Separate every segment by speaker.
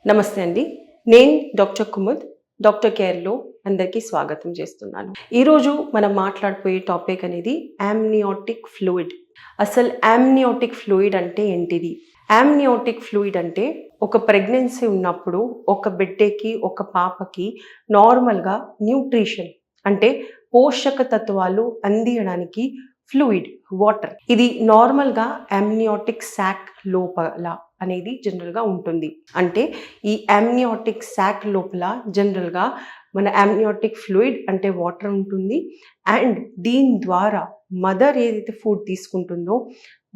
Speaker 1: నమస్తే అండి. నేను డాక్టర్ కుముద్. డాక్టర్ కేర్‌లో అందరికీ స్వాగతం చేస్తున్నాను. ఈరోజు మనం మాట్లాడబోయే టాపిక్ అనేది అమ్నియోటిక్ ఫ్లూయిడ్. అసలు అమ్నియోటిక్ ఫ్లూయిడ్ అంటే ఏంటిది? అమ్నియోటిక్ ఫ్లూయిడ్ అంటే ఒక ప్రెగ్నెన్సీ ఉన్నప్పుడు ఒక బిడ్డకి, ఒక పాపకి నార్మల్‌గా న్యూట్రిషన్ అంటే పోషక తత్వాలు అందియడానికి ఫ్లూయిడ్ వాటర్ ఇది నార్మల్గా అమ్నియోటిక్ సాక్ లోపల అనేది జనరల్గా ఉంటుంది. అంటే ఈ అమ్నియోటిక్ సాక్ లోపల జనరల్గా మన అమ్నియోటిక్ ఫ్లూయిడ్ అంటే వాటర్ ఉంటుంది. అండ్ దీని ద్వారా మదర్ ఏదైతే ఫుడ్ తీసుకుంటుందో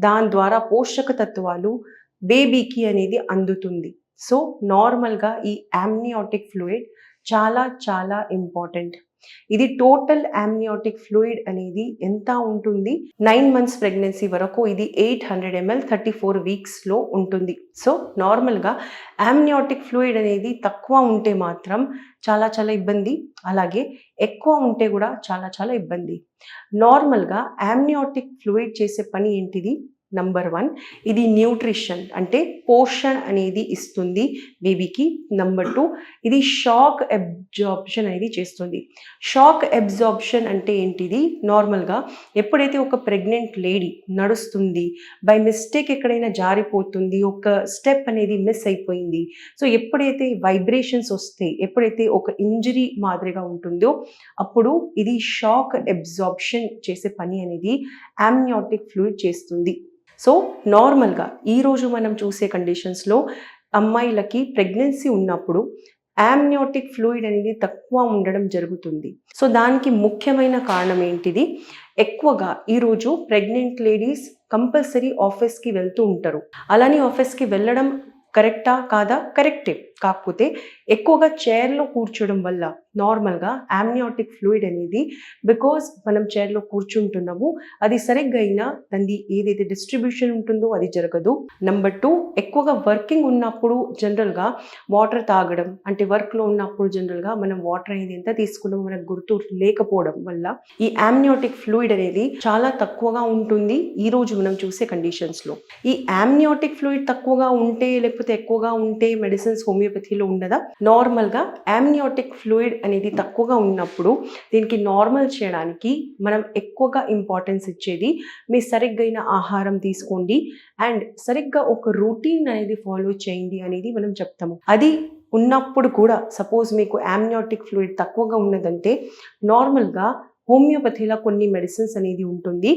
Speaker 1: దాని ద్వారా పోషక తత్వాలు బేబీకి అనేది అందుతుంది. సో నార్మల్గా ఈ అమ్నియోటిక్ ఫ్లూయిడ్ చాలా చాలా ఇంపార్టెంట్. ఇది టోటల్ అమ్నియోటిక్ ఫ్లూయిడ్ అనేది ఎంత ఉంటుంది? 9 months ప్రెగ్నెన్సీ వరకు ఇది 800 ml 34 weeksలో ఉంటుంది. సో నార్మల్గా అమ్నియోటిక్ ఫ్లూయిడ్ అనేది తక్కువ ఉంటే మాత్రం చాలా చాలా ఇబ్బంది, అలాగే ఎక్కువ ఉంటే కూడా చాలా చాలా ఇబ్బంది. నార్మల్గా అమ్నియోటిక్ ఫ్లూయిడ్ చేసే పని ఏంటిది? నంబర్ 1 ఇది న్యూట్రిషన్ అంటే పోషణ అనేది ఇస్తుంది బేబీకి. నంబర్ 2 ఇది షాక్ అబ్జార్ప్షన్ అనేది చేస్తుంది. షాక్ అబ్జార్ప్షన్ అంటే ఏంటిది? నార్మల్గా ఎప్పుడైతే ఒక ప్రెగ్నెంట్ లేడీ నడుస్తుంది, బై మిస్టేక్ ఎక్కడైనా జారిపోతుంది, ఒక స్టెప్ అనేది మిస్ అయిపోయింది, సో ఎప్పుడైతే వైబ్రేషన్స్ వస్తాయి, ఎప్పుడైతే ఒక ఇంజరీ మాదిరిగా ఉంటుందో అప్పుడు ఇది షాక్ అబ్జార్ప్షన్ చేసే పని అనేది అమ్నియోటిక్ ఫ్లూయిడ్ చేస్తుంది. సో నార్మల్గా ఈరోజు మనం చూసే కండిషన్స్లో అమ్మాయిలకి ప్రెగ్నెన్సీ ఉన్నప్పుడు అమ్నియోటిక్ ఫ్లూయిడ్ అనేది తక్కువ ఉండడం జరుగుతుంది. సో దానికి ముఖ్యమైన కారణం ఏంటిది? ఎక్కువగా ఈరోజు ప్రెగ్నెంట్ లేడీస్ కంపల్సరీ ఆఫీస్కి వెళ్తూ ఉంటారు. అలానే ఆఫీస్కి వెళ్ళడం కరెక్టా కాదా? కరెక్టే. కాకపోతే ఎక్కువగా చైర్లో కూర్చోవడం వల్ల నార్మల్గా అమ్నియోటిక్ ఫ్లూయిడ్ అనేది బికాజ్ మనం చైర్లో కూర్చుంటున్నాము, అది సరిగ్గా అయినా దాన్ని ఏదైతే డిస్ట్రిబ్యూషన్ ఉంటుందో అది జరగదు. నంబర్ 2 ఎక్కువగా వర్కింగ్ ఉన్నప్పుడు జనరల్గా వాటర్ తాగడం అంటే వర్క్లో ఉన్నప్పుడు జనరల్గా మనం వాటర్ అనేది ఎంత తీసుకున్నామో మనకు గుర్తు లేకపోవడం వల్ల ఈ అమ్నియోటిక్ ఫ్లూయిడ్ అనేది చాలా తక్కువగా ఉంటుంది ఈరోజు మనం చూసే కండిషన్స్లో. ఈ అమ్నియోటిక్ ఫ్లూయిడ్ తక్కువగా ఉంటే లేకపోతే ఎక్కువగా ఉంటే మెడిసిన్స్ హోమియోపతిలో ఉండదా? నార్మల్గా అమ్నియోటిక్ ఫ్లూయిడ్ అనేది తక్కువగా ఉన్నప్పుడు దీనికి నార్మల్ చేయడానికి మనం ఎక్కువగా ఇంపార్టెన్స్ ఇచ్చేది మీ సరిగ్గైన ఆహారం తీసుకోండి అండ్ సరిగ్గా ఒక రొటీన్ అనేది ఫాలో చేయండి అనేది మనం చెప్తాము. అది ఉన్నప్పుడు కూడా సపోజ్ మీకు అమ్నియోటిక్ ఫ్లూయిడ్ తక్కువగా ఉన్నదంటే నార్మల్గా హోమియోపతిలో కొన్ని మెడిసిన్స్ అనేది ఉంటుంది.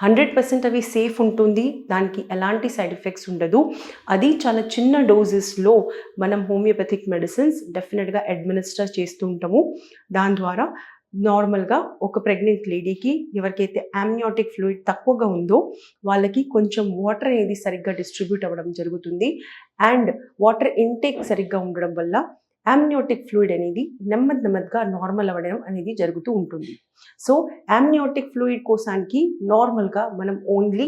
Speaker 1: 100% అవి సేఫ్ ఉంటుంది, దానికి ఎలాంటి సైడ్ ఎఫెక్ట్స్ ఉండదు. అది చాలా చిన్న డోసెస్లో మనం హోమియోపతిక్ మెడిసిన్స్ డెఫినెట్గా అడ్మినిస్టర్ చేస్తూ ఉంటాము. దాని ద్వారా నార్మల్గా ఒక ప్రెగ్నెంట్ లేడీకి ఎవరికైతే అమ్నియోటిక్ ఫ్లూయిడ్ తక్కువగా ఉందో వాళ్ళకి కొంచెం వాటర్ అనేది సరిగ్గా డిస్ట్రిబ్యూట్ అవ్వడం జరుగుతుంది. అండ్ వాటర్ ఇంటేక్ సరిగ్గా ఉండడం వల్ల అమ్నియోటిక్ ఫ్లూయిడ్ అనేది నెమ్మదిగా నార్మల్ అవ్వడం అనేది జరుగుతూ ఉంటుంది. సో అమ్నియోటిక్ ఫ్లూయిడ్ కోసానికి నార్మల్గా మనం ఓన్లీ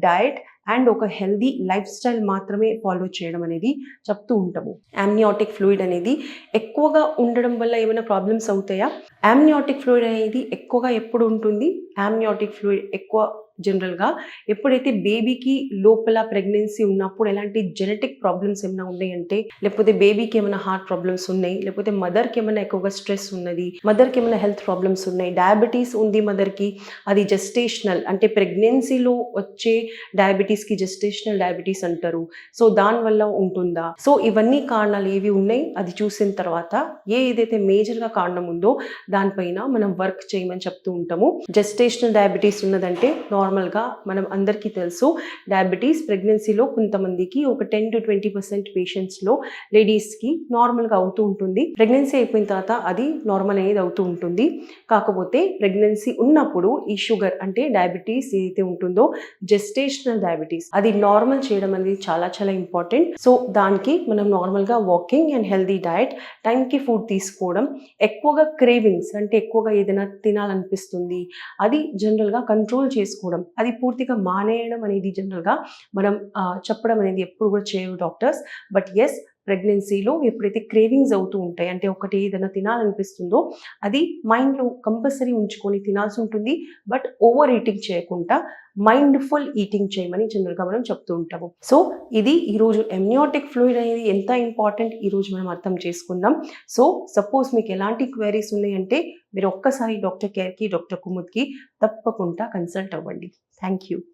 Speaker 1: డయట్ అండ్ ఒక హెల్దీ లైఫ్ స్టైల్ మాత్రమే ఫాలో చేయడం అనేది చెప్తూ ఉంటాము. అమ్నియోటిక్ ఫ్లూయిడ్ అనేది ఎక్కువగా ఉండడం వల్ల ఏమైనా ప్రాబ్లమ్స్ అవుతాయా? అమ్నియోటిక్ ఫ్లూయిడ్ అనేది ఎక్కువగా ఎప్పుడు ఉంటుంది? అమ్నియోటిక్ ఫ్లూయిడ్ ఎక్కువ జనరల్గా ఎప్పుడైతే బేబీకి లోపల ప్రెగ్నెన్సీ ఉన్నప్పుడు ఎలాంటి జెనెటిక్ ప్రాబ్లమ్స్ ఏమైనా ఉన్నాయంటే, లేకపోతే బేబీకి ఏమైనా హార్ట్ ప్రాబ్లమ్స్ ఉన్నాయి, లేకపోతే మదర్కి ఏమైనా ఎక్కువగా స్ట్రెస్ ఉన్నది, మదర్కి ఏమైనా హెల్త్ ప్రాబ్లమ్స్ ఉన్నాయి, డయాబెటీస్ ఉంది మదర్కి, అది జెస్టేషనల్ అంటే ప్రెగ్నెన్సీలో వచ్చే డయాబెటీస్కి జెస్టేషనల్ డయాబెటీస్ అంటారు. సో దానివల్ల ఉంటుందా? సో ఇవన్నీ కారణాలు ఏవి ఉన్నాయి అది చూసిన తర్వాత ఏదైతే మేజర్గా కారణం ఉందో దానిపైన మనం వర్క్ చేయమని చెప్తూ ఉంటాము. జెస్టేషనల్ డయాబెటీస్ ఉన్నదంటే నార్మల్గా మనం అందరికీ తెలుసు డయాబెటీస్ ప్రెగ్నెన్సీలో కొంతమందికి ఒక 10 to 20% పేషెంట్స్లో లేడీస్కి నార్మల్గా అవుతూ ఉంటుంది. ప్రెగ్నెన్సీ అయిపోయిన తర్వాత అది నార్మల్ అనేది అవుతూ ఉంటుంది. కాకపోతే ప్రెగ్నెన్సీ ఉన్నప్పుడు ఈ షుగర్ అంటే డయాబెటీస్ ఏదైతే ఉంటుందో జెస్టేషనల్ డయాబెటీస్ అది నార్మల్ చేయడం అనేది చాలా చాలా ఇంపార్టెంట్. సో దానికి మనం నార్మల్గా వాకింగ్ అండ్ హెల్దీ డయట్, టైంకి ఫుడ్ తీసుకోవడం, ఎక్కువగా క్రేవింగ్స్ అంటే ఎక్కువగా ఏదైనా తినాలనిపిస్తుంది అది జనరల్గా కంట్రోల్ చేసుకోవడం, అది పూర్తిగా మానేయడం అనేది జనరల్గా మనం చెప్పడం అనేది ఎప్పుడు కూడా చేయరు డాక్టర్స్. బట్ ఎస్ ప్రెగ్నెన్సీలో ఎప్పుడైతే క్రేవింగ్స్ అవుతూ ఉంటాయి, అంటే ఒకటి ఏదైనా తినాలనిపిస్తుందో అది మైండ్లో కంపల్సరీ ఉంచుకొని తినాల్సి ఉంటుంది. బట్ ఓవర్ ఈటింగ్ చేయకుండా మైండ్ఫుల్ ఈటింగ్ చేయమని జనరల్గా మనం చెప్తూ ఉంటాము. సో ఇది ఈరోజు ఎమ్నియాటిక్ ఫ్లూయిడ్ అనేది ఎంత ఇంపార్టెంట్ ఈరోజు మనం అర్థం చేసుకుందాం. సో సపోజ్ మీకు ఎలాంటి క్వైరీస్ ఉన్నాయంటే మీరు ఒక్కసారి డాక్టర్ కేర్కి, డాక్టర్ కుముద్కి తప్పకుండా కన్సల్ట్ అవ్వండి. Thank you.